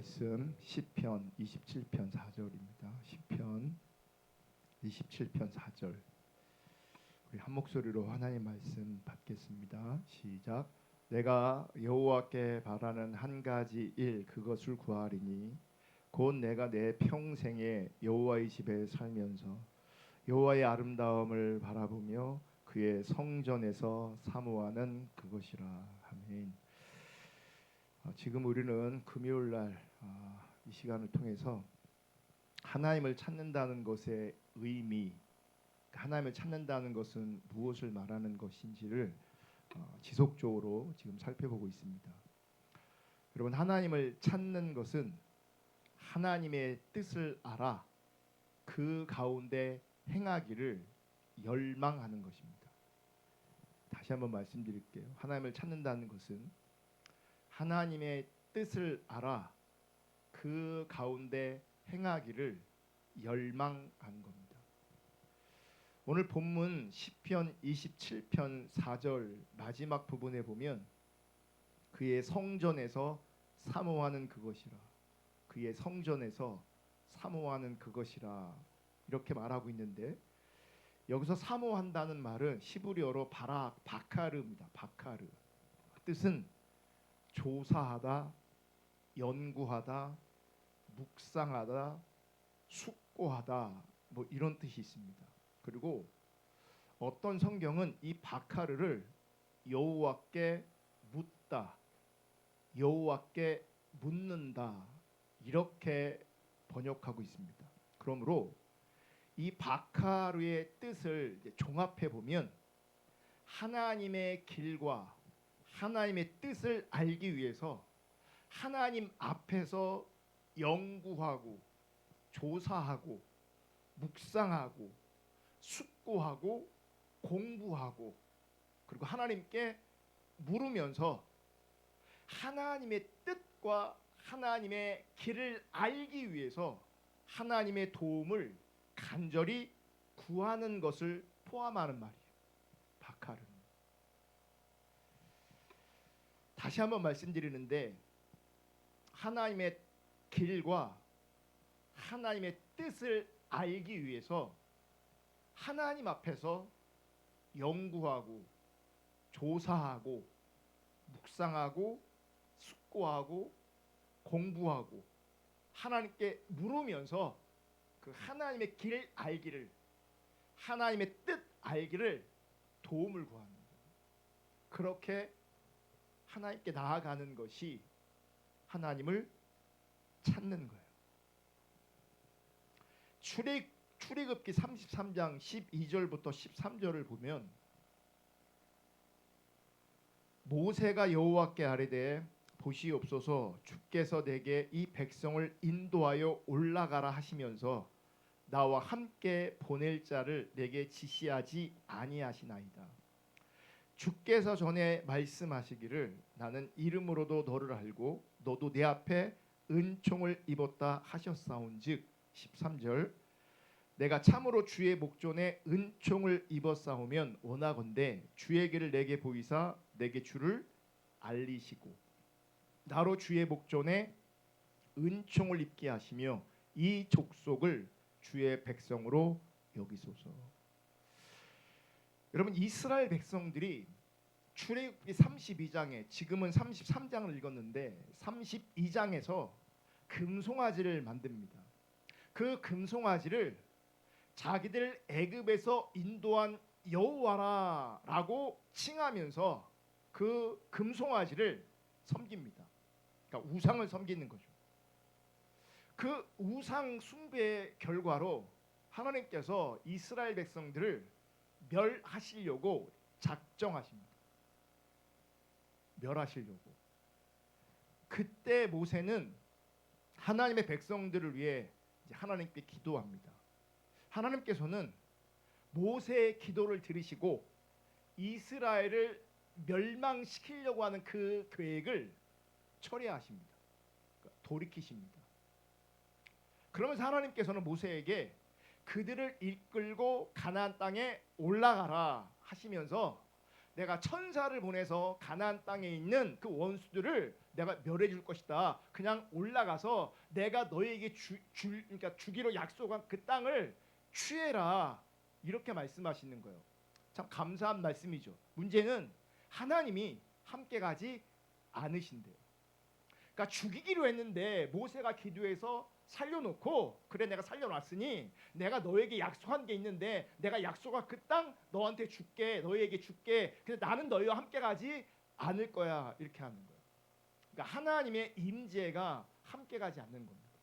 말씀 시편 27편 4절입니다. 시편 27편 4절. 우리 한 목소리로 하나님 말씀 받겠습니다. 시작. 내가 여호와께 바라는 한 가지 일 그것을 구하리니 곧 내가 내 평생에 여호와의 집에 살면서 여호와의 아름다움을 바라보며 그의 성전에서 사모하는 그것이라. 아멘. 지금 우리는 금요일날 이 시간을 통해서 하나님을 찾는다는 것의 의미, 하나님을 찾는다는 것은 무엇을 말하는 것인지를 지속적으로 지금 살펴보고 있습니다. 여러분, 하나님을 찾는 것은 하나님의 뜻을 알아 그 가운데 행하기를 열망하는 것입니다. 다시 한번 말씀드릴게요. 하나님을 찾는다는 것은 하나님의 뜻을 알아 그 가운데 행하기를 열망하는 겁니다. 오늘 본문 시편 27편 4절 마지막 부분에 보면 그의 성전에서 사모하는 그것이라, 그의 성전에서 사모하는 그것이라 이렇게 말하고 있는데, 여기서 사모한다는 말은 히브리어로 바카르입니다. 바카르. 뜻은 조사하다, 연구하다, 묵상하다, 숙고하다, 뭐 이런 뜻이 있습니다. 그리고 어떤 성경은 이 바카르를 여호와께 묻다, 여호와께 묻는다 이렇게 번역하고 있습니다. 그러므로 이 바카르의 뜻을 종합해 보면 하나님의 길과 하나님의 뜻을 알기 위해서 하나님 앞에서 연구하고 조사하고 묵상하고 숙고하고 공부하고 그리고 하나님께 물으면서 하나님의 뜻과 하나님의 길을 알기 위해서 하나님의 도움을 간절히 구하는 것을 포함하는 말이에요. 바카르. 다시 한번 말씀드리는데, 하나님의 길과 하나님의 뜻을 알기 위해서 하나님 앞에서 연구하고 조사하고 묵상하고 숙고하고 공부하고 하나님께 물으면서 그 하나님의 길 알기를, 하나님의 뜻 알기를 도움을 구하는 거예요. 그렇게 하나님께 나아가는 것이 하나님을 찾는 거예요. 출애굽기 33장 12절부터 13절을 보면 모세가 여호와께 아뢰되 보시옵소서 주께서 내게 이 백성을 인도하여 올라가라 하시면서 나와 함께 보낼 자를 내게 지시하지 아니하시나이다. 주께서 전에 말씀하시기를 나는 이름으로도 너를 알고 너도 내 앞에 은총을 입었다 하셨사온즉 13절 내가 참으로 주의 목전에 은총을 입었사오면 원하건대 주의 길을 내게 보이사 내게 주를 알리시고 나로 주의 목전에 은총을 입게 하시며 이 족속을 주의 백성으로 여기소서. 여러분, 이스라엘 백성들이 출애굽기 32장에 지금은 33장을 읽었는데 32장에서 금송아지를 만듭니다. 그 금송아지를 자기들 애굽에서 인도한 여호와라라고 칭하면서 그 금송아지를 섬깁니다. 그러니까 우상을 섬기는 거죠. 그 우상 숭배의 결과로 하나님께서 이스라엘 백성들을 멸하시려고 작정하십니다. 멸하시려고. 그때 모세는 하나님의 백성들을 위해 하나님께 기도합니다. 하나님께서는 모세의 기도를 들으시고 이스라엘을 멸망시키려고 하는 그 계획을 철회하십니다. 그러니까 돌이키십니다. 그러면서 하나님께서는 모세에게 그들을 이끌고 가나안 땅에 올라가라 하시면서 내가 천사를 보내서 가나안 땅에 있는 그 원수들을 내가 멸해 줄 것이다. 그냥 올라가서 내가 너에게 그러니까 주기로 약속한 그 땅을 취해라. 이렇게 말씀하시는 거예요. 참 감사한 말씀이죠. 문제는 하나님이 함께 가지 않으신대요. 그러니까 죽이기로 했는데 모세가 기도해서 살려놓고, 그래 내가 살려놨으니 내가 너에게 약속한 게 있는데 내가 약속한 그 땅 너한테 줄게, 너에게 줄게. 근데 나는 너희와 함께 가지 않을 거야. 이렇게 하는 거예요. 그러니까 하나님의 임재가 함께 가지 않는 겁니다.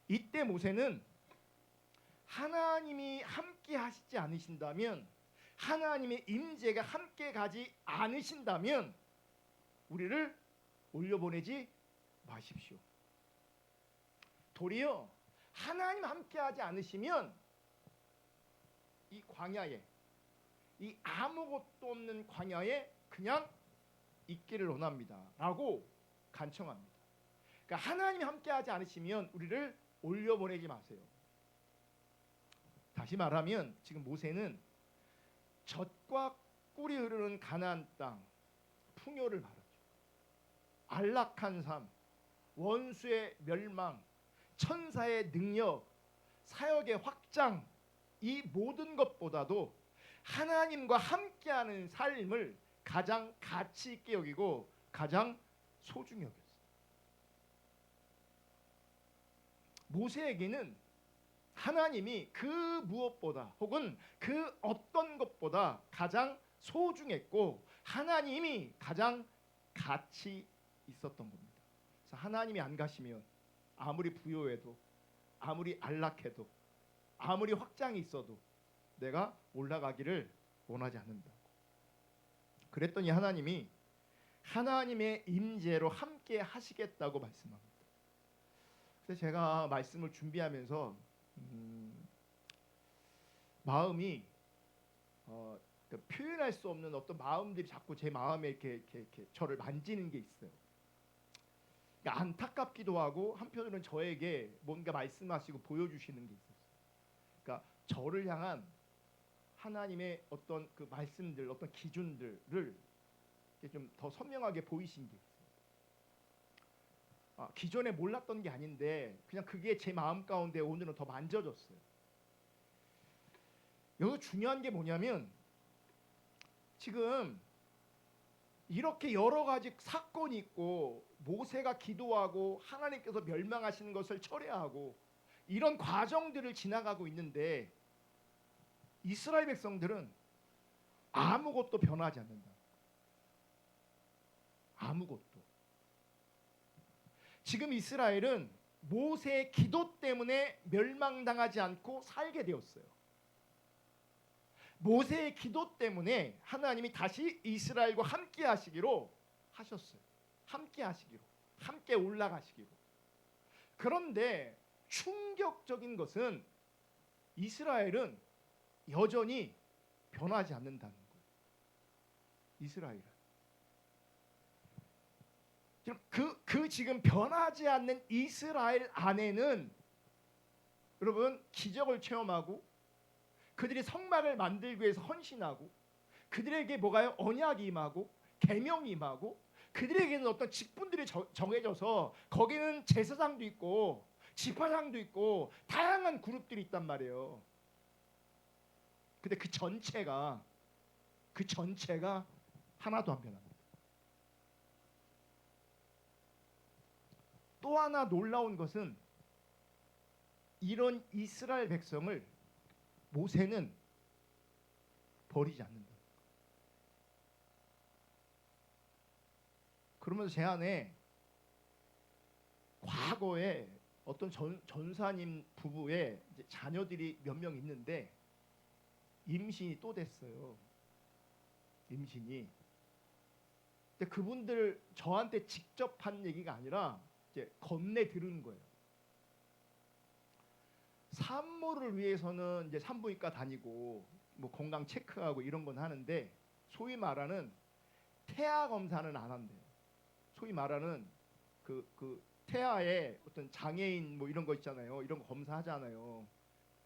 이때 모세는 하나님이 함께 하시지 않으신다면, 하나님의 임재가 함께 가지 않으신다면 우리를 올려보내지 마십시오. 도리어 하나님 함께하지 않으시면 이 광야에, 이 아무것도 없는 광야에 그냥 있기를 원합니다 라고 간청합니다. 그러니까 하나님이 함께하지 않으시면 우리를 올려보내지 마세요. 다시 말하면 지금 모세는 젖과 꿀이 흐르는 가나안 땅, 풍요를 말하죠. 안락한 삶, 원수의 멸망, 천사의 능력, 사역의 확장, 이 모든 것보다도 하나님과 함께하는 삶을 가장 가치 있게 여기고 가장 소중히 여겼어요. 모세에게는 하나님이 그 무엇보다 혹은 그 어떤 것보다 가장 소중했고 하나님이 가장 가치 있었던 겁니다. 그래서 하나님이 안 가시면 아무리 부요해도, 아무리 안락해도, 아무리 확장이 있어도 내가 올라가기를 원하지 않는다. 그랬더니 하나님이 하나님의 임재로 함께 하시겠다고 말씀합니다. 그래서 제가 말씀을 준비하면서 마음이 표현할 수 없는 어떤 마음들이 자꾸 제 마음에 이렇게 저를 만지는 게 있어요. 그러니까 안타깝기도 하고 한편으로는 저에게 뭔가 말씀하시고 보여주시는 게 있었어요. 그러니까 저를 향한 하나님의 어떤 그 말씀들, 어떤 기준들을 좀 더 선명하게 보이신 게 있어요. 기존에 몰랐던 게 아닌데 그냥 그게 제 마음 가운데 오늘은 더 만져졌어요. 여기서 중요한 게 뭐냐면 지금 이렇게 여러 가지 사건이 있고 모세가 기도하고 하나님께서 멸망하시는 것을 철회하고 이런 과정들을 지나가고 있는데 이스라엘 백성들은 아무것도 변하지 않는다. 아무것도. 지금 이스라엘은 모세의 기도 때문에 멸망당하지 않고 살게 되었어요. 모세의 기도 때문에 하나님이 다시 이스라엘과 함께 하시기로 하셨어요. 함께 하시기로, 함께 올라가시기로. 그런데 충격적인 것은 이스라엘은 여전히 변하지 않는다는 거예요. 이스라엘은. 지금 변하지 않는 이스라엘 안에는 여러분 기적을 체험하고 그들이 성막을 만들기 위해서 헌신하고 그들에게 뭐가요? 언약이 임하고 계명이 임하고 그들에게는 어떤 직분들이 정해져서 거기는 제사장도 있고 지파장도 있고 다양한 그룹들이 있단 말이에요. 근데 그 전체가 하나도 안 변합니다. 또 하나 놀라운 것은 이런 이스라엘 백성을 모세는 버리지 않는다. 그러면서 제 안에 과거에 어떤 전사님 부부의 이제 자녀들이 몇 명 있는데 임신이 또 됐어요. 임신이. 근데 그분들 저한테 직접 한 얘기가 아니라 이제 건네 들은 거예요. 산모를 위해서는 이제 산부인과 다니고 뭐 건강 체크하고 이런 건 하는데 소위 말하는 태아 검사는 안 한대요. 소위 말하는 그 태아의 어떤 장애인 뭐 이런 거 있잖아요. 이런 거 검사하잖아요.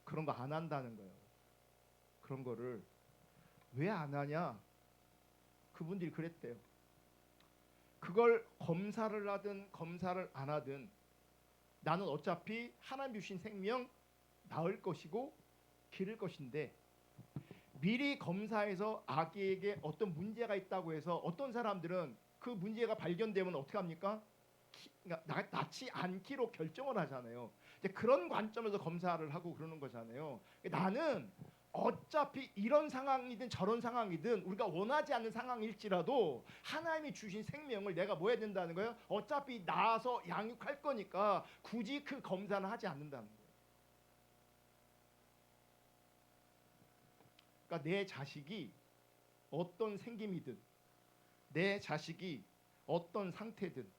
그런 거 안 한다는 거예요. 그런 거를 왜 안 하냐? 그분들이 그랬대요. 그걸 검사를 하든 검사를 안 하든 나는 어차피 하나님 주신 생명 낳을 것이고 기를 것인데, 미리 검사해서 아기에게 어떤 문제가 있다고 해서 어떤 사람들은 그 문제가 발견되면 어떻게 합니까? 그러니까 낳지 않기로 결정을 하잖아요. 이제 그런 관점에서 검사를 하고 그러는 거잖아요. 나는 어차피 이런 상황이든 저런 상황이든 우리가 원하지 않는 상황일지라도 하나님이 주신 생명을 내가 뭐 해야 된다는 거예요? 어차피 낳아서 양육할 거니까 굳이 그 검사는 하지 않는다는 거예요. 그러니까 내 자식이 어떤 생김이든, 내 자식이 어떤 상태든,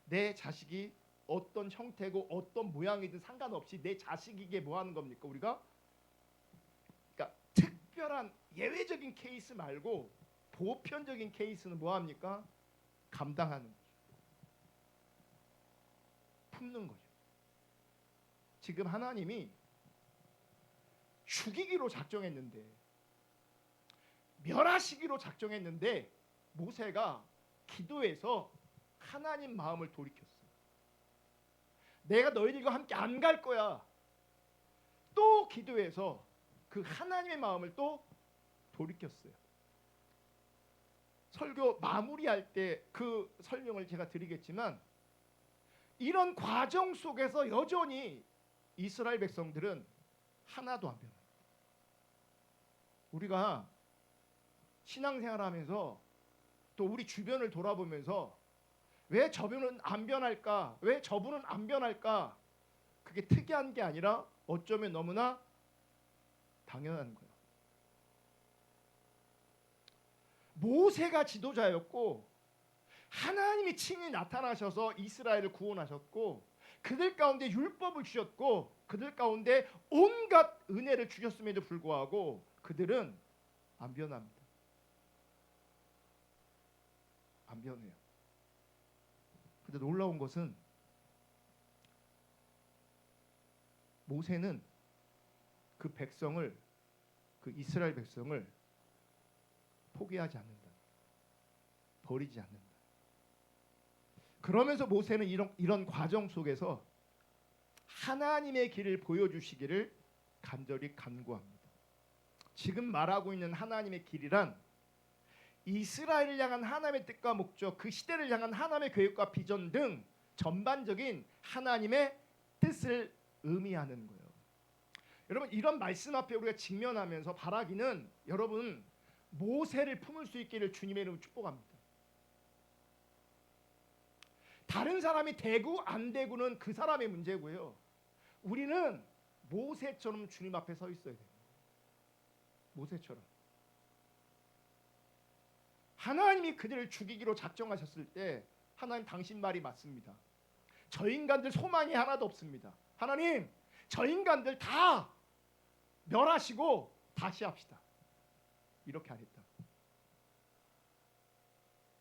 내 자식이 어떤 형태고 어떤 모양이든 상관없이 내 자식에게 뭐 하는 겁니까? 우리가 그러니까 특별한 예외적인 케이스 말고 보편적인 케이스는 뭐 합니까? 감당하는 거죠. 품는 거죠. 지금 하나님이 죽이기로 작정했는데, 멸하시기로 작정했는데 모세가 기도해서 하나님 마음을 돌이켰어요. 내가 너희들과 함께 안 갈 거야. 또 기도해서 그 하나님의 마음을 또 돌이켰어요. 설교 마무리할 때 그 설명을 제가 드리겠지만, 이런 과정 속에서 여전히 이스라엘 백성들은 하나도 안 변합니다. 우리가 신앙생활하면서 또 우리 주변을 돌아보면서 왜 저분은 안 변할까? 왜 저분은 안 변할까? 그게 특이한 게 아니라 어쩌면 너무나 당연한 거예요. 모세가 지도자였고 하나님이 친히 나타나셔서 이스라엘을 구원하셨고 그들 가운데 율법을 주셨고 그들 가운데 온갖 은혜를 주셨음에도 불구하고 그들은 안 변합니다. 안 변해요. 근데 놀라운 것은 모세는 그 백성을, 그 이스라엘 백성을 포기하지 않는다. 버리지 않는다. 그러면서 모세는 이런 과정 속에서 하나님의 길을 보여주시기를 간절히 간구합니다. 지금 말하고 있는 하나님의 길이란 이스라엘을 향한 하나님의 뜻과 목적, 그 시대를 향한 하나님의 계획과 비전 등 전반적인 하나님의 뜻을 의미하는 거예요. 여러분, 이런 말씀 앞에 우리가 직면하면서 바라기는, 여러분, 모세를 품을 수 있기를 주님의 이름으로 축복합니다. 다른 사람이 되고 안 되고는 그 사람의 문제고요. 우리는 모세처럼 주님 앞에 서 있어야 돼요. 모세처럼. 하나님이 그들을 죽이기로 작정하셨을 때 하나님, 당신 말이 맞습니다. 저 인간들 소망이 하나도 없습니다. 하나님, 저 인간들 다 멸하시고 다시 합시다. 이렇게 안 했다고.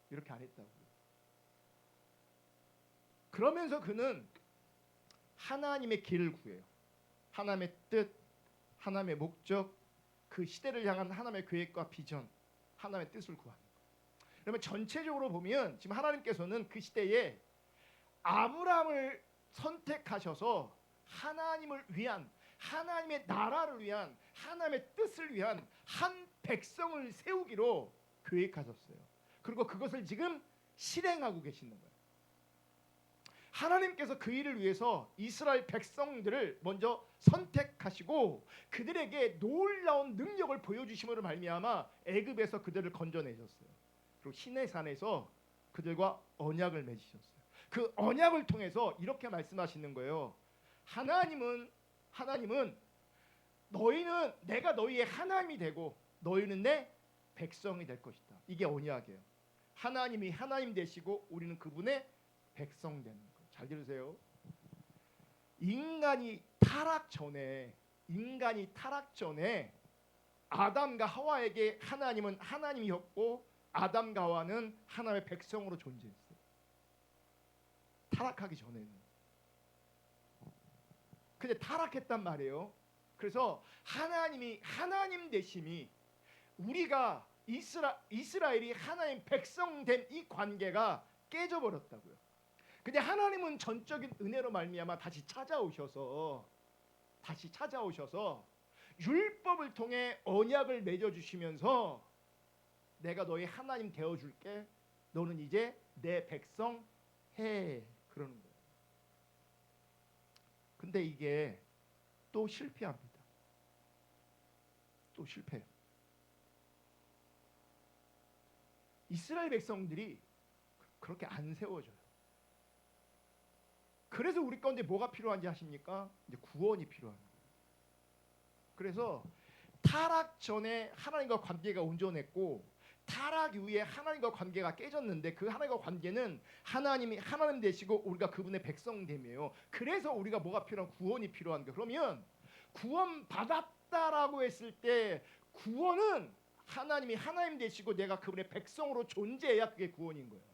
이렇게 안 했다고. 그러면서 그는 하나님의 길을 구해요. 하나님의 뜻, 하나님의 목적, 그 시대를 향한 하나님의 계획과 비전, 하나님의 뜻을 구하는 거예요. 그러면 전체적으로 보면 지금 하나님께서는 그 시대에 아브라함을 선택하셔서 하나님을 위한, 하나님의 나라를 위한, 하나님의 뜻을 위한 한 백성을 세우기로 계획하셨어요. 그리고 그것을 지금 실행하고 계시는 거예요. 하나님께서 그 일을 위해서 이스라엘 백성들을 먼저 선택하시고 그들에게 놀라운 능력을 보여주심으로 말미암아 애굽에서 그들을 건져내셨어요. 그리고 시내산에서 그들과 언약을 맺으셨어요. 그 언약을 통해서 이렇게 말씀하시는 거예요. 하나님은 너희는, 내가 너희의 하나님이 되고 너희는 내 백성이 될 것이다. 이게 언약이에요. 하나님이 하나님 되시고 우리는 그분의 백성 되는 거예요. 잘 들으세요. 인간이 타락 전에 아담과 하와에게 하나님은 하나님이었고 아담과 하와는 하나님의 백성으로 존재했어요. 타락하기 전에는. 근데 타락했단 말이에요. 그래서 하나님이 하나님 되심이, 우리가 이스라엘이 하나님 백성 된 이 관계가 깨져버렸다고요. 근데 하나님은 전적인 은혜로 말미암아 다시 찾아오셔서 율법을 통해 언약을 맺어주시면서 내가 너희 하나님 되어줄게. 너는 이제 내 백성 해. 그러는 거예요. 근데 이게 또 실패합니다. 또 실패해요. 이스라엘 백성들이 그렇게 안 세워져요. 그래서 우리 가운데 뭐가 필요한지 아십니까? 이제 구원이 필요한 거예요. 그래서 타락 전에 하나님과 관계가 온전했고 타락 이후에 하나님과 관계가 깨졌는데 그 하나님과 관계는 하나님이 하나님 되시고 우리가 그분의 백성됨이에요. 그래서 우리가 뭐가 필요한 구원이 필요한 거예요. 그러면 구원 받았다라고 했을 때 구원은 하나님이 하나님 되시고 내가 그분의 백성으로 존재해야 그게 구원인 거예요.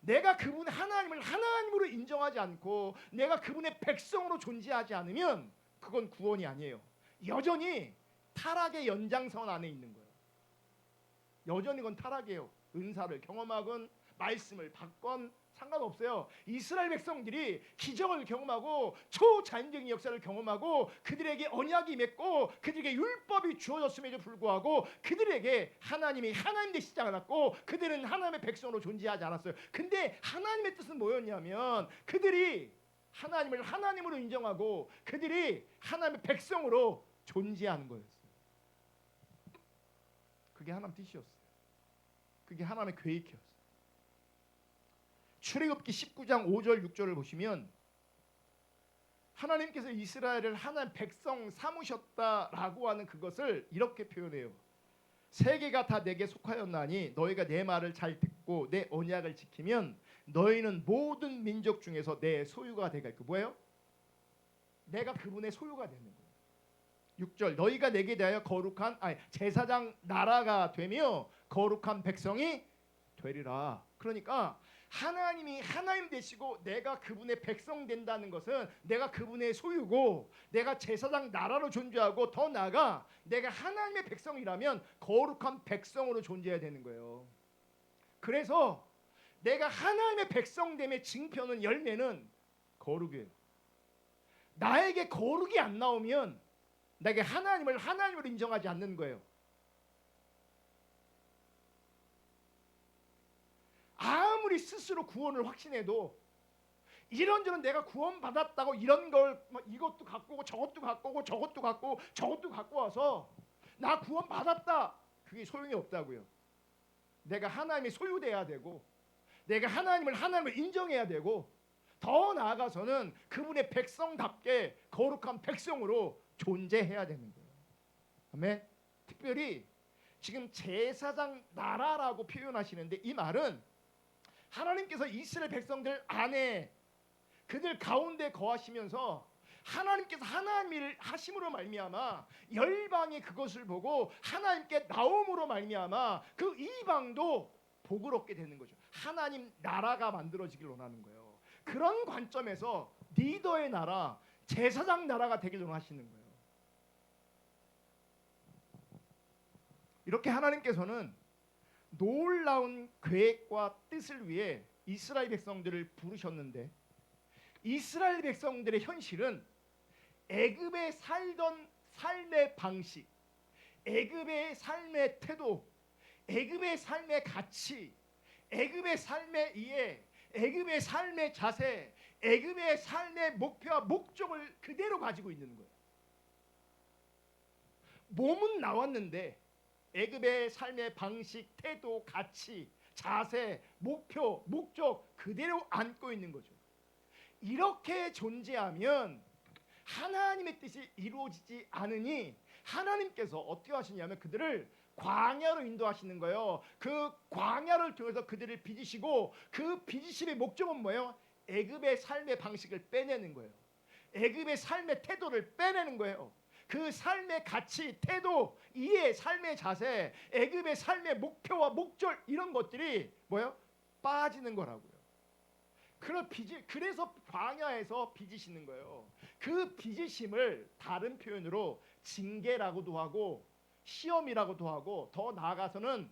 내가 그분 하나님을 하나님으로 인정하지 않고 내가 그분의 백성으로 존재하지 않으면 그건 구원이 아니에요. 여전히 타락의 연장선 안에 있는 거예요. 여전히 그건 타락이에요. 은사를 경험하건 말씀을 받건 상관없어요. 이스라엘 백성들이 기적을 경험하고 초자연적인 역사를 경험하고 그들에게 언약이 맺고 그들에게 율법이 주어졌음에도 불구하고 그들에게 하나님이 하나님 되시지 않았고 그들은 하나님의 백성으로 존재하지 않았어요. 근데 하나님의 뜻은 뭐였냐면 그들이 하나님을 하나님으로 인정하고 그들이 하나님의 백성으로 존재하는 거였어요. 그게 하나님 뜻이었어요. 그게 하나님의 계획이었어요. 출애굽기 19장 5절 6절을 보시면 하나님께서 이스라엘을 하나님 백성 삼으셨다라고 하는 그것을 이렇게 표현해요. 세계가 다 내게 속하였나니 너희가 내 말을 잘 듣고 내 언약을 지키면 너희는 모든 민족 중에서 내 소유가 되겠고 뭐예요? 내가 그분의 소유가 되는 거예요. 6절 너희가 내게 대하여 거룩한 제사장 나라가 되며 거룩한 백성이 되리라. 그러니까 하나님이 하나님 되시고 내가 그분의 백성 된다는 것은 내가 그분의 소유고 내가 제사장 나라로 존재하고 더 나아가 내가 하나님의 백성이라면 거룩한 백성으로 존재해야 되는 거예요. 그래서 내가 하나님의 백성됨의 징표는 열매는 거룩이에요. 나에게 거룩이 안 나오면 내가 하나님을 하나님으로 인정하지 않는 거예요. 아무리 스스로 구원을 확신해도 이런저런 내가 구원받았다고 이런 걸 이것도 갖고 오고 저것도 갖고 오고 저것도 갖고 저것도 갖고 와서 나 구원받았다 그게 소용이 없다고요. 내가 하나님의 소유돼야 되고 내가 하나님을 하나님을 인정해야 되고 더 나아가서는 그분의 백성답게 거룩한 백성으로 존재해야 되는 거예요. 아멘. 특별히 지금 제사장 나라라고 표현하시는데 이 말은 하나님께서 이스라엘 백성들 안에 그들 가운데 거하시면서 하나님께서 하나님을 하심으로 말미암아 열방이 그것을 보고 하나님께 나옴으로 말미암아 그 이방도 복을 얻게 되는 거죠. 하나님 나라가 만들어지길 원하는 거예요. 그런 관점에서 리더의 나라, 제사장 나라가 되길 원하시는 거예요. 이렇게 하나님께서는 놀라운 계획과 뜻을 위해 이스라엘 백성들을 부르셨는데 이스라엘 백성들의 현실은 애굽에 살던 삶의 방식, 애굽의 삶의 태도, 애굽의 삶의 가치, 애굽의 삶의 이해, 애굽의 삶의 자세, 애굽의 삶의 목표와 목적을 그대로 가지고 있는 거예요. 몸은 나왔는데 애굽의 삶의 방식, 태도, 가치, 자세, 목표, 목적 그대로 안고 있는 거죠. 이렇게 존재하면 하나님의 뜻이 이루어지지 않으니 하나님께서 어떻게 하시냐면 그들을 광야로 인도하시는 거예요. 그 광야를 통해서 그들을 빚으시고 그 빚으심의 목적은 뭐예요? 애굽의 삶의 방식을 빼내는 거예요. 애굽의 삶의 태도를 빼내는 거예요. 그 삶의 가치, 태도, 이해, 삶의 자세, 애굽의 삶의 목표와 목적 이런 것들이 뭐예요? 빠지는 거라고요. 그래서 광야에서 빚으시는 거예요. 그 빚으심을 다른 표현으로 징계라고도 하고 시험이라고도 하고 더 나아가서는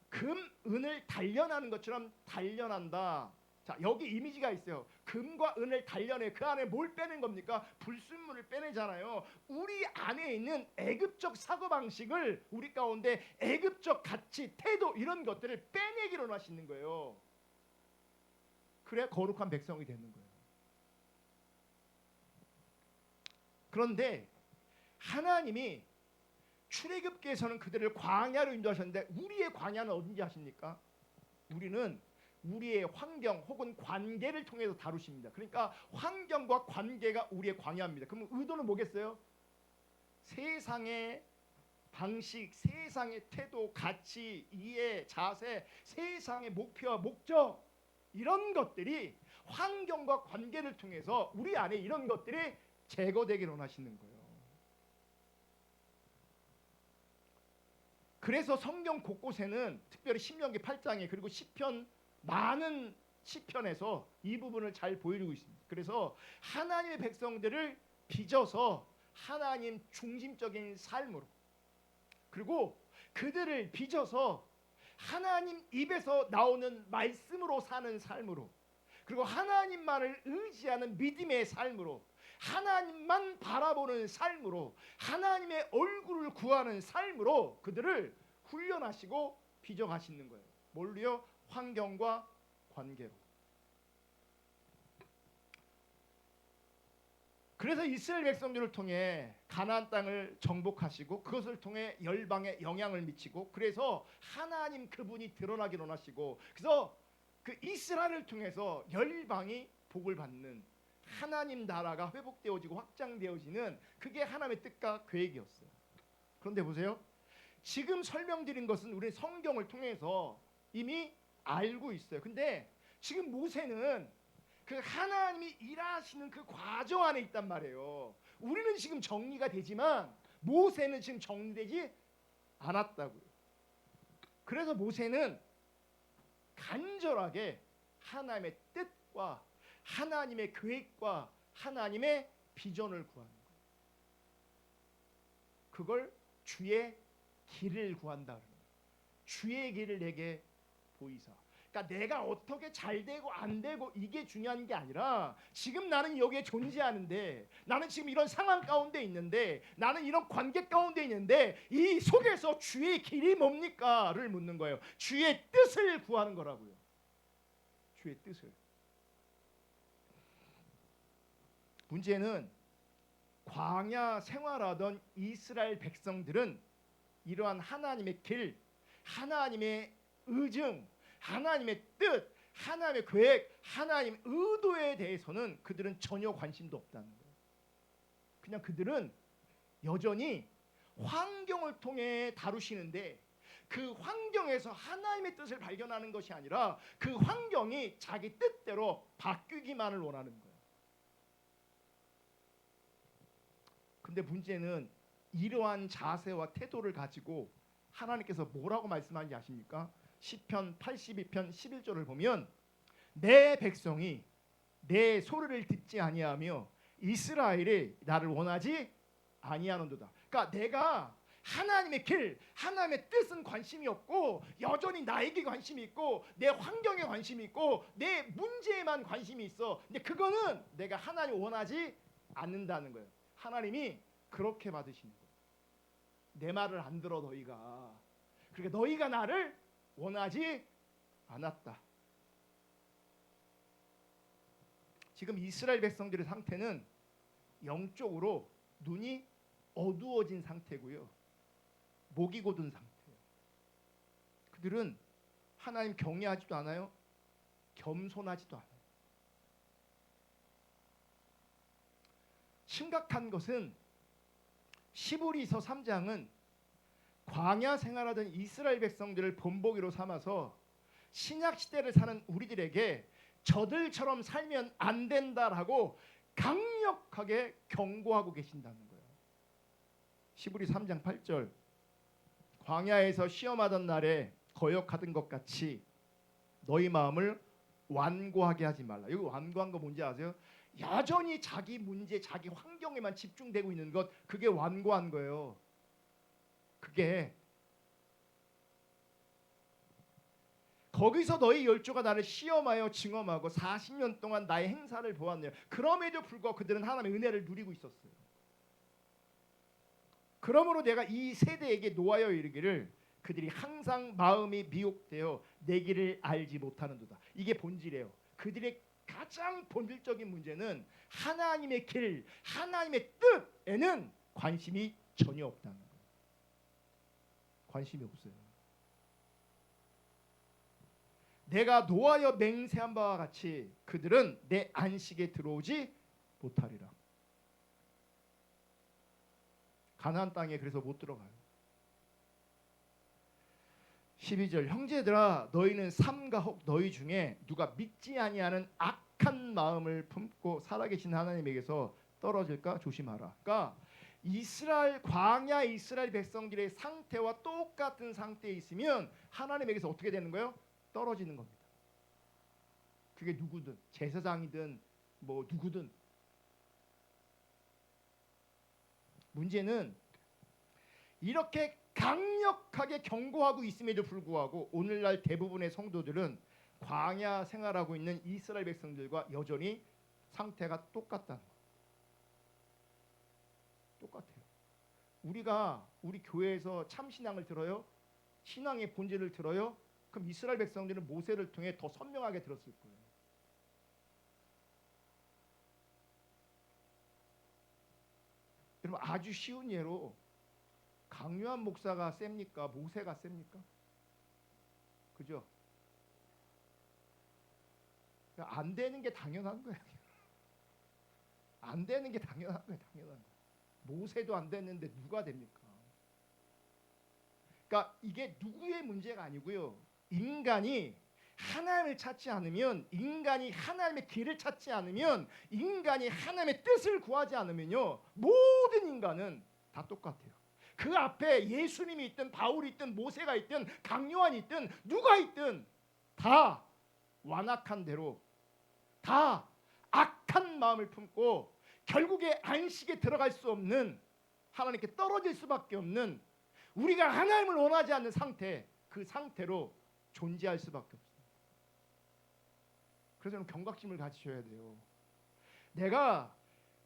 금, 은을 단련하는 것처럼 단련한다. 자, 여기 이미지가 있어요. 금과 은을 단련해. 그 안에 뭘 빼낸 겁니까? 불순물을 빼내잖아요. 우리 안에 있는 애굽적 사고방식을, 우리 가운데 애굽적 가치, 태도, 이런 것들을 빼내기로 하시는 거예요. 그래 거룩한 백성이 되는 거예요. 그런데 하나님이 출애굽기에서는 그들을 광야로 인도하셨는데, 우리의 광야는 어딘지 아십니까? 우리는 우리의 환경 혹은 관계를 통해서 다루십니다. 그러니까 환경과 관계가 우리의 광야입니다. 그럼 의도는 뭐겠어요? 세상의 방식, 세상의 태도, 가치, 이해, 자세, 세상의 목표와 목적, 이런 것들이 환경과 관계를 통해서 우리 안에 이런 것들이 제거되기를 원하시는 거예요. 그래서 성경 곳곳에는 특별히 신명기 8장에 그리고 시편, 많은 시편에서 이 부분을 잘 보여주고 있습니다. 그래서 하나님의 백성들을 빚어서 하나님 중심적인 삶으로, 그리고 그들을 빚어서 하나님 입에서 나오는 말씀으로 사는 삶으로, 그리고 하나님만을 의지하는 믿음의 삶으로, 하나님만 바라보는 삶으로, 하나님의 얼굴을 구하는 삶으로 그들을 훈련하시고 빚어가시는 거예요. 뭘로요? 환경과 관계로. 그래서 이스라엘 백성들을 통해 가나안 땅을 정복하시고 그것을 통해 열방에 영향을 미치고, 그래서 하나님 그분이 드러나기 원하시고, 그래서 그 이스라엘을 통해서 열방이 복을 받는 하나님 나라가 회복되어지고 확장되어지는, 그게 하나님의 뜻과 계획이었어요. 그런데 보세요. 지금 설명드린 것은 우리 성경을 통해서 이미 알고 있어요. 근데 지금 모세는 그 하나님이 일하시는 그 과정 안에 있단 말이에요. 우리는 지금 정리가 되지만 모세는 지금 정리되지 않았다고요. 그래서 모세는 간절하게 하나님의 뜻과 하나님의 계획과 하나님의 비전을 구하는 거예요. 그걸 주의 길을 구한다. 주의 길을 내게 보이사. 그러니까 내가 어떻게 잘 되고 안 되고 이게 중요한 게 아니라, 지금 나는 여기에 존재하는데, 나는 지금 이런 상황 가운데 있는데, 나는 이런 관계 가운데 있는데, 이 속에서 주의 길이 뭡니까를 묻는 거예요. 주의 뜻을 구하는 거라고요. 주의 뜻을. 문제는 광야 생활하던 이스라엘 백성들은 이러한 하나님의 길, 하나님의 의증, 하나님의 뜻, 하나님의 계획, 하나님의 의도에 대해서는 그들은 전혀 관심도 없다는 거예요. 그냥 그들은 여전히 환경을 통해 다루시는데, 그 환경에서 하나님의 뜻을 발견하는 것이 아니라 그 환경이 자기 뜻대로 바뀌기만을 원하는 거예요. 근데 문제는 이러한 자세와 태도를 가지고 하나님께서 뭐라고 말씀하는지 아십니까? 시편 82편 11절을 보면, 내 백성이 내 소리를 듣지 아니하며 이스라엘이 나를 원하지 아니하는도다. 그러니까 내가 하나님의 길, 하나님의 뜻은 관심이 없고 여전히 나에게 관심이 있고 내 환경에 관심이 있고 내 문제에만 관심이 있어. 근데 그거는 내가 하나님 원하지 않는다는 거예요. 하나님이 그렇게 받으시는 거예요. 내 말을 안 들어 너희가. 그러니까 너희가 나를 원하지 않았다. 지금 이스라엘 백성들의 상태는 영적으로 눈이 어두워진 상태고요. 목이 곧은 상태예요. 그들은 하나님 경외하지도 않아요. 겸손하지도 않아요. 심각한 것은 시브리서 3장은 광야 생활하던 이스라엘 백성들을 본보기로 삼아서 신약 시대를 사는 우리들에게 저들처럼 살면 안 된다라고 강력하게 경고하고 계신다는 거예요. 시브리 3장 8절, 광야에서 시험하던 날에 거역하던 것 같이 너희 마음을 완고하게 하지 말라. 여기 완고한 거 뭔지 아세요? 여전히 자기 문제, 자기 환경에만 집중되고 있는 것, 그게 완고한 거예요. 그게 거기서 너희 열조가 나를 시험하여 징험하고 40년 동안 나의 행사를 보았네요. 그럼에도 불구하고 그들은 하나님의 은혜를 누리고 있었어요. 그러므로 내가 이 세대에게 노하여 이르기를 그들이 항상 마음이 미혹되어 내 길을 알지 못하는도다. 이게 본질이에요. 그들의 가장 본질적인 문제는 하나님의 길, 하나님의 뜻에는 관심이 전혀 없다는 거예요. 관심이 없어요. 내가 노하여 맹세한 바와 같이 그들은 내 안식에 들어오지 못하리라. 가나안 땅에 그래서 못 들어가요. 12절 형제들아 너희는 삼가 혹 너희 중에 누가 믿지 아니하는 악한 마음을 품고 살아계신 하나님에게서 떨어질까 조심하라. 그러니까 이스라엘 광야 이스라엘 백성들의 상태와 똑같은 상태에 있으면 하나님에게서 어떻게 되는 거예요? 떨어지는 겁니다. 그게 누구든 제사장이든 뭐 누구든. 문제는 이렇게 강력하게 경고하고 있음에도 불구하고 오늘날 대부분의 성도들은 광야 생활하고 있는 이스라엘 백성들과 여전히 상태가 똑같다는 거예요. 똑같아요. 우리가 우리 교회에서 참신앙을 들어요? 신앙의 본질을 들어요? 그럼 이스라엘 백성들은 모세를 통해 더 선명하게 들었을 거예요. 여러분 아주 쉬운 예로 강요한 목사가 셉니까? 모세가 셉니까? 그죠? 안 되는 게 당연한 거예요. 안 되는 게 당연한 거예요. 당연한 거예요. 모세도 안 됐는데 누가 됩니까? 그러니까 이게 누구의 문제가 아니고요. 인간이 하나님을 찾지 않으면, 인간이 하나님의 길을 찾지 않으면, 인간이 하나님의 뜻을 구하지 않으면요, 모든 인간은 다 똑같아요. 그 앞에 예수님이 있든 바울이 있든 모세가 있든 강요한이 있든 누가 있든 다 완악한 대로 다 악한 마음을 품고 결국에 안식에 들어갈 수 없는, 하나님께 떨어질 수밖에 없는, 우리가 하나님을 원하지 않는 상태, 그 상태로 존재할 수밖에 없어요. 그래서 저는 경각심을 가지셔야 돼요. 내가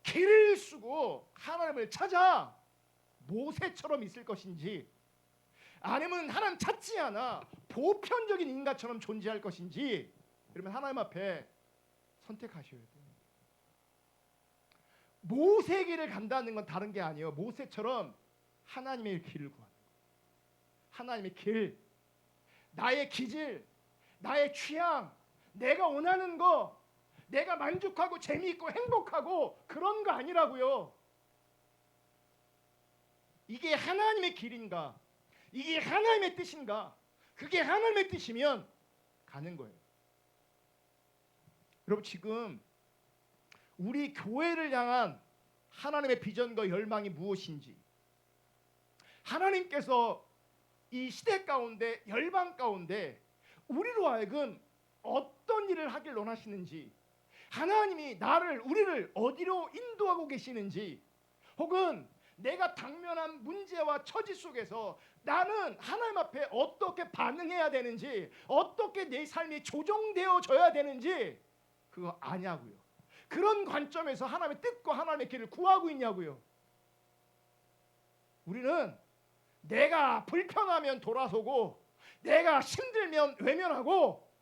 길을 쓰고 하나님을 찾아 모세처럼 있을 것인지, 아니면 하나님 찾지 않아 보편적인 인간처럼 존재할 것인지, 그러면 하나님 앞에 선택하셔야 돼요. 모세 길을 간다는 건 다른 게 아니에요. 모세처럼 하나님의 길을 구하는 거예요. 하나님의 길, 나의 기질, 나의 취향, 내가 원하는 거, 내가 만족하고 재미있고 행복하고 그런 거 아니라고요. 이게 하나님의 길인가? 이게 하나님의 뜻인가? 그게 하나님의 뜻이면 가는 거예요. 여러분 지금 우리 교회를 향한 하나님의 비전과 열망이 무엇인지, 하나님께서 이 시대 가운데, 열방 가운데 우리로 하여금 어떤 일을 하길 원하시는지, 하나님이 우리를 어디로 인도하고 계시는지, 혹은 내가 당면한 문제와 처지 속에서 나는 하나님 앞에 어떻게 반응해야 되는지, 어떻게 내 삶이 조정되어져야 되는지 그거 아냐고요. 그런 관점에서 하나님의 뜻과 하나님의 길을 구하고 있냐고요. 우리는 내가 불편하면 돌아서고, 내가 힘들면 외면하고,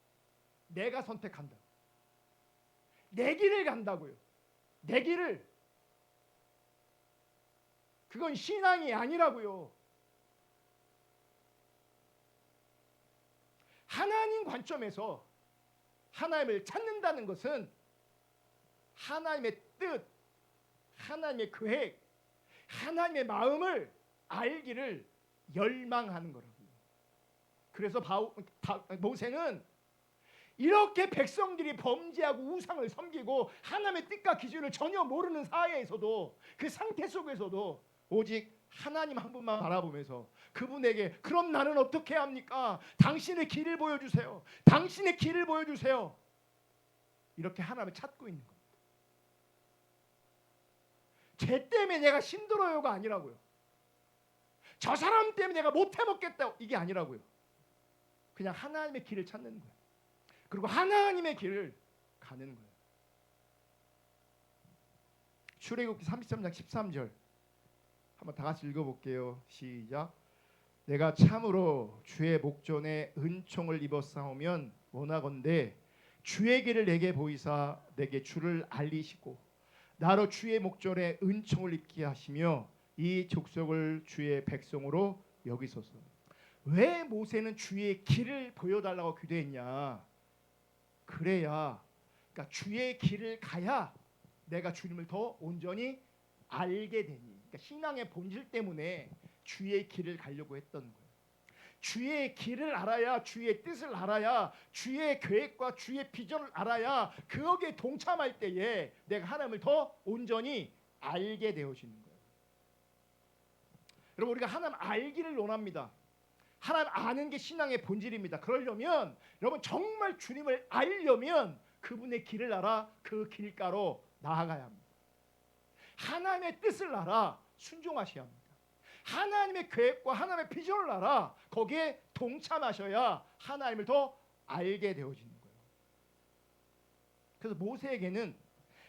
내가 선택한다. 내 길을 간다고요. 내 길을. 그건 신앙이 아니라고요. 하나님 관점에서 하나님을 찾는다는 것은 하나님의 뜻, 하나님의 계획, 하나님의 마음을 알기를 열망하는 거라고요. 그래서 모세는 이렇게 백성들이 범죄하고 우상을 섬기고 하나님의 뜻과 기준을 전혀 모르는 사회에서도, 그 상태 속에서도 오직 하나님 한 분만 바라보면서 그분에게, 그럼 나는 어떻게 합니까? 당신의 길을 보여주세요. 당신의 길을 보여주세요. 이렇게 하나님을 찾고 있는 겁니다. 쟤 때문에 내가 힘들어요가 아니라고요. 저 사람 때문에 내가 못 해먹겠다, 이게 아니라고요. 그냥 하나님의 길을 찾는 거예요. 그리고 하나님의 길을 가는 거예요. 출애굽기 33장 13절 한번 다 같이 읽어볼게요. 시작. 내가 참으로 주의 목전에 은총을 입어 싸우면 원하건대 주의 길을 내게 보이사 내게 주를 알리시고 나로 주의 목전에 은총을 입게 하시며 이 족속을 주의 백성으로 여기소서. 왜 모세는 주의 길을 보여달라고 기도했냐? 그래야, 그러니까 주의 길을 가야 내가 주님을 더 온전히 알게 되니. 그러니까 신앙의 본질 때문에 주의 길을 가려고 했던 거예요. 주의 길을 알아야, 주의 뜻을 알아야, 주의 계획과 주의 비전을 알아야 거기에 동참할 때에 내가 하나님을 더 온전히 알게 되어지는 거예요. 여러분, 우리가 하나님 알기를 원합니다. 하나님 아는 게 신앙의 본질입니다. 그러려면 여러분 정말 주님을 알려면 그분의 길을 알아 그 길가로 나아가야 합니다. 하나님의 뜻을 알아 순종하셔야 합니다. 하나님의 계획과 하나님의 비전을 알아 거기에 동참하셔야 하나님을 더 알게 되어지는 거예요. 그래서 모세에게는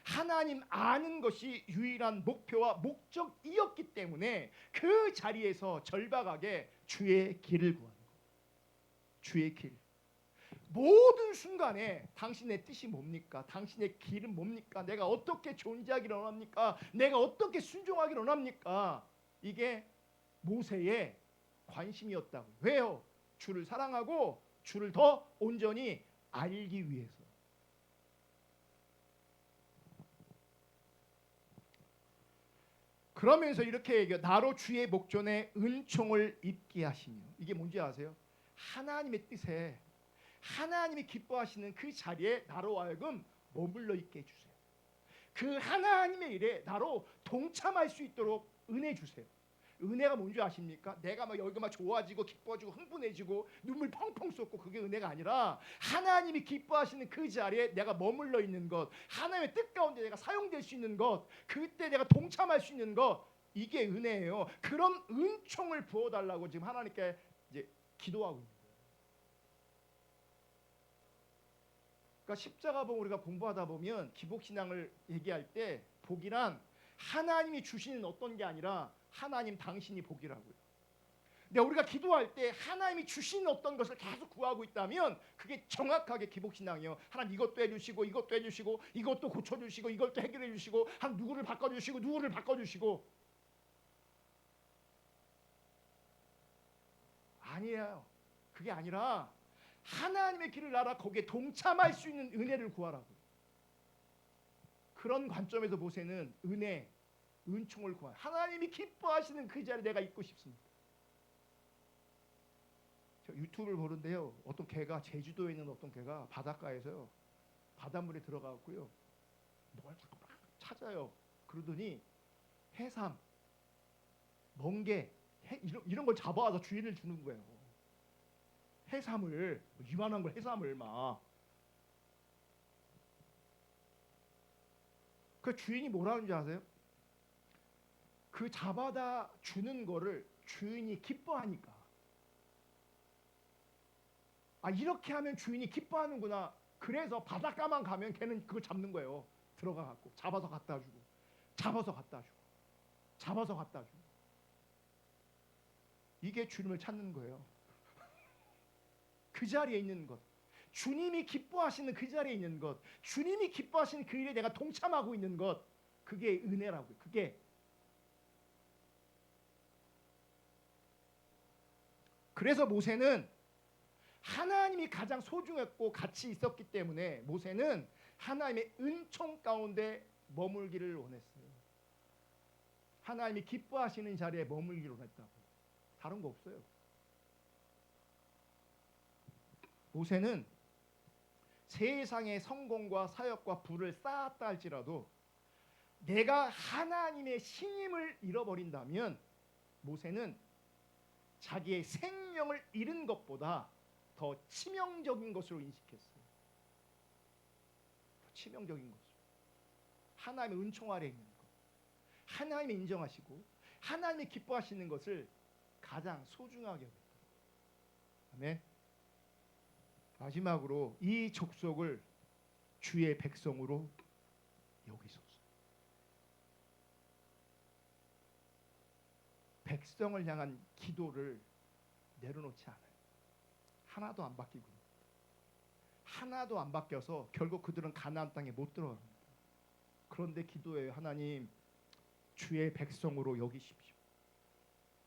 하나님 아는 것이 유일한 목표와 목적이었기 때문에 그 자리에서 절박하게 주의 길을 구하는 거예요. 주의 길. 모든 순간에 당신의 뜻이 뭡니까? 당신의 길은 뭡니까? 내가 어떻게 존재하기를 원합니까? 내가 어떻게 순종하기를 원합니까? 이게 모세의 관심이었다고. 왜요? 주를 사랑하고 주를 더 온전히 알기 위해서. 그러면서 이렇게 얘기해요. 나로 주의 목전에 은총을 입게 하시며. 이게 뭔지 아세요? 하나님의 뜻에 하나님이 기뻐하시는 그 자리에 나로 하여금 머물러 있게 해주세요. 그 하나님의 일에 나로 동참할 수 있도록 은혜 주세요. 은혜가 뭔지 아십니까? 내가 막 여기가 막 좋아지고 기뻐지고 흥분해지고 눈물 펑펑 쏟고 그게 은혜가 아니라 하나님이 기뻐하시는 그 자리에 내가 머물러 있는 것, 하나님의 뜻 가운데 내가 사용될 수 있는 것, 그때 내가 동참할 수 있는 것, 이게 은혜예요. 그런 은총을 부어달라고 지금 하나님께 이제 기도하고 있는 거예요. 그러니까 십자가복 우리가 공부하다 보면 기복신앙을 얘기할 때 복이란 하나님이 주시는 어떤 게 아니라 하나님 당신이 복이라고요. 근데 우리가 기도할 때 하나님이 주시는 어떤 것을 계속 구하고 있다면 그게 정확하게 기복신앙이에요. 하나님 이것도 해주시고 이것도 해주시고 이것도 고쳐주시고 이것도 해결해 주시고 한 누구를 바꿔주시고 누구를 바꿔주시고. 아니에요. 그게 아니라 하나님의 길을 알아 거기에 동참할 수 있는 은혜를 구하라고요. 그런 관점에서 모세는 은혜, 은총을 구한 하나님이 기뻐하시는 그 자리에 내가 있고 싶습니다. 저 유튜브를 보는데요. 어떤 개가 제주도에 있는 어떤 개가 바닷가에서요. 바닷물에 들어가고요. 뭘 자꾸 막 찾아요. 그러더니 해삼, 멍게 이런 걸 잡아와서 주인을 주는 거예요. 해삼을 이만한 걸 해삼을 막. 그 주인이 뭐라는 줄 아세요? 그 잡아다 주는 거를 주인이 기뻐하니까. 아 이렇게 하면 주인이 기뻐하는구나. 그래서 바닷가만 가면 걔는 그걸 잡는 거예요. 들어가 갖고 잡아서 갖다 주고 잡아서 갖다 주고 잡아서 갖다 주고. 이게 주님을 찾는 거예요. 그 자리에 있는 것, 주님이 기뻐하시는 그 자리에 있는 것, 주님이 기뻐하시는 그 일에 내가 동참하고 있는 것, 그게 은혜라고요. 그게. 그래서 모세는 하나님이 가장 소중했고 같이 있었기 때문에 모세는 하나님의 은총 가운데 머물기를 원했어요. 하나님이 기뻐하시는 자리에 머물기를 원했다고. 다른 거 없어요. 모세는 세상의 성공과 사역과 부를 쌓았다 할지라도 내가 하나님의 신임을 잃어버린다면 모세는 자기의 생명을 잃은 것보다 더 치명적인 것으로 인식했어요. 더 치명적인 것으로. 하나님의 은총 아래 있는 것, 하나님이 인정하시고 하나님이 기뻐하시는 것을 가장 소중하게 여겼다. 아멘. 마지막으로 이 족속을 주의 백성으로 여기소서. 백성을 향한 기도를 내려놓지 않아요. 하나도 안 바뀌고 하나도 안 바뀌어서 결국 그들은 가나안 땅에 못 들어갑니다. 그런데 기도해요. 하나님, 주의 백성으로 여기십시오.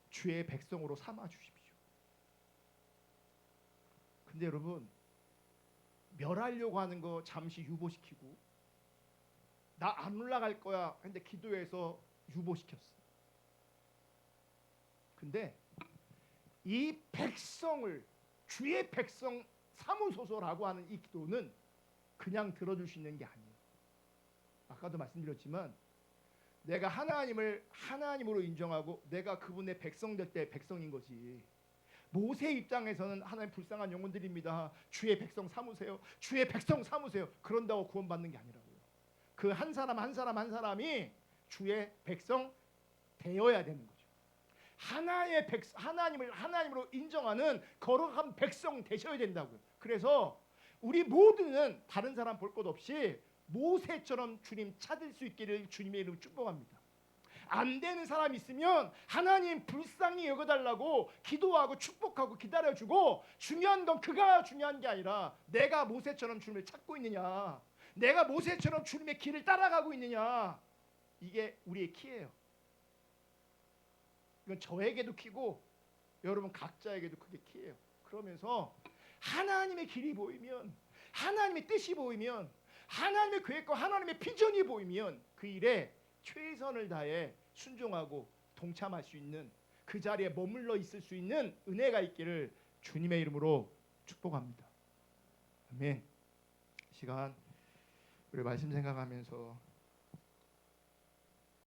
주의 백성으로 삼아 주십시오. 근데 여러분, 멸하려고 하는 거 잠시 유보시키고 나 안 올라갈 거야 근데 기도해서 유보시켰어. 근데 이 백성을 주의 백성 삼으소서라고 하는 이 기도는 그냥 들어줄 수 있는 게 아니에요. 아까도 말씀드렸지만 내가 하나님을 하나님으로 인정하고 내가 그분의 백성 될 때 백성인 거지. 모세 입장에서는 하나님 불쌍한 영혼들입니다. 주의 백성 삼으세요. 주의 백성 삼으세요. 그런다고 구원받는 게 아니라고요. 그 한 사람 한 사람 한 사람이 주의 백성 되어야 되는 거죠. 하나의 하나님을 하나님으로 인정하는 거룩한 백성 되셔야 된다고요. 그래서 우리 모두는 다른 사람 볼 것 없이 모세처럼 주님 찾을 수 있기를 주님의 이름으로 축복합니다. 안 되는 사람 있으면 하나님 불쌍히 여겨달라고 기도하고 축복하고 기다려주고, 중요한 건 그가 중요한 게 아니라 내가 모세처럼 주님을 찾고 있느냐, 내가 모세처럼 주님의 길을 따라가고 있느냐, 이게 우리의 키예요. 이건 저에게도 키고 여러분 각자에게도 그게 키예요. 그러면서 하나님의 길이 보이면, 하나님의 뜻이 보이면, 하나님의 계획과 하나님의 비전이 보이면 그 일에 최선을 다해 순종하고 동참할 수 있는, 그 자리에 머물러 있을 수 있는 은혜가 있기를 주님의 이름으로 축복합니다. 아멘. 이 시간 우리 말씀 생각하면서